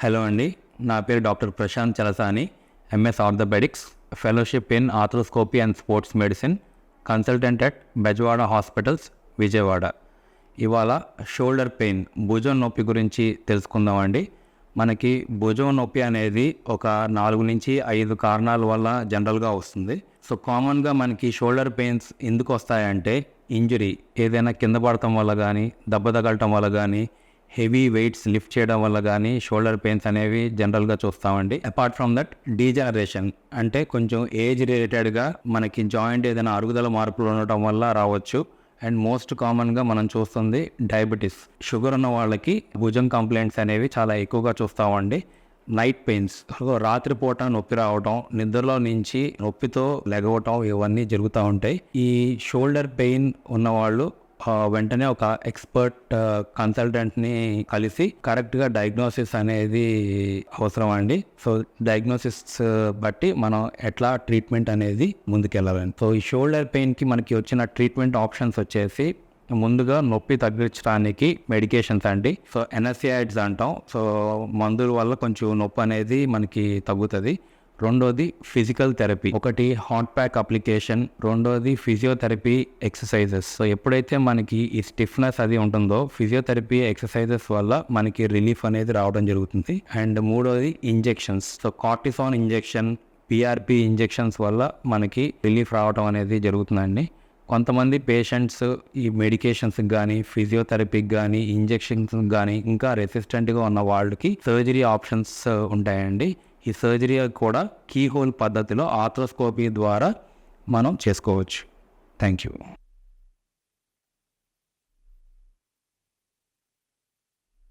Hello అండి, నా పేరు doctor Prashant Chalasani, MS orthopaedics, fellowship in arthroscopy and sports medicine, consultant at Bezawada hospitals, Vijayawada. ఇవాళ shoulder pain, భుజం నొప్పి గురించి తెలుసుకుందామండి. మనకి భుజం నొప్పి అనేది ఒక 4 నుంచి 5 కారణాల వల్ల జనరల్గా వస్తుంది. సో కామన్గా మనకి షోల్డర్ పెయిన్స్ ఎందుకు వస్తాయంటే ఇంజురీ, ఏదైనా కింద పడటం వల్ల కానీ, దెబ్బ తగలటం వల్ల కానీ, హెవీ వెయిట్స్ లిఫ్ట్ చేయడం వల్ల కానీ షోల్డర్ పెయిన్స్ అనేవి జనరల్గా చూస్తామండి. అపార్ట్ ఫ్రమ్ దట్, డీజనరేషన్ అంటే కొంచెం ఏజ్ రిలేటెడ్గా మనకి జాయింట్ ఏదైనా అరుగుదల మార్పులు ఉండటం వల్ల రావచ్చు. అండ్ మోస్ట్ కామన్గా మనం చూస్తుంది డయాబెటీస్, షుగర్ ఉన్న వాళ్ళకి భుజం కంప్లైంట్స్ అనేవి చాలా ఎక్కువగా చూస్తామండి. నైట్ పెయిన్స్, రాత్రిపూట నొప్పి రావటం, నిద్రలో నుంచి నొప్పితో లెగవటం, ఇవన్నీ జరుగుతూ ఉంటాయి. ఈ షోల్డర్ పెయిన్ ఉన్నవాళ్ళు వెంటనే ఒక ఎక్స్పర్ట్ కన్సల్టెంట్ని కలిసి కరెక్ట్గా డయాగ్నోసిస్ అనేది అవసరం అండి. సో డయాగ్నోసిస్ బట్టి మనం ఎట్లా ట్రీట్మెంట్ అనేది ముందుకెళ్ళాలండి. సో ఈ షోల్డర్ పెయిన్కి మనకి వచ్చిన ట్రీట్మెంట్ ఆప్షన్స్ వచ్చేసి, ముందుగా నొప్పి తగ్గించడానికి మెడికేషన్స్ అండి. సో ఎన్ఎస్ఏఐడ్స్ అంటాం. సో మందుల వల్ల కొంచెం నొప్పి అనేది మనకి తగ్గుతుంది. రెండోది ఫిజికల్ థెరపీ, ఒకటి హాట్ ప్యాక్ అప్లికేషన్, రెండోది ఫిజియోథెరపీ ఎక్సర్సైజెస్. సో ఎప్పుడైతే మనకి ఈ స్టిఫ్నెస్ అది ఉంటుందో ఫిజియోథెరపీ ఎక్సర్సైజెస్ వల్ల మనకి రిలీఫ్ అనేది రావడం జరుగుతుంది. అండ్ మూడోది injections. So cortisone injection, PRP injections వల్ల మనకి రిలీఫ్ రావడం అనేది జరుగుతుందండి. కొంతమంది పేషెంట్స్ ఈ మెడికేషన్స్కి కానీ, ఫిజియోథెరపీకి కానీ, ఇంజెక్షన్స్కి కానీ ఇంకా రెసిస్టెంట్గా ఉన్న వాళ్ళకి సర్జరీ ఆప్షన్స్ ఉంటాయండి. ఈ సర్జరీ కూడా కీ హోల్ పద్ధతిలో ఆర్థ్రోస్కోపీ ద్వారా మనం చేసుకోవచ్చు. Thank you.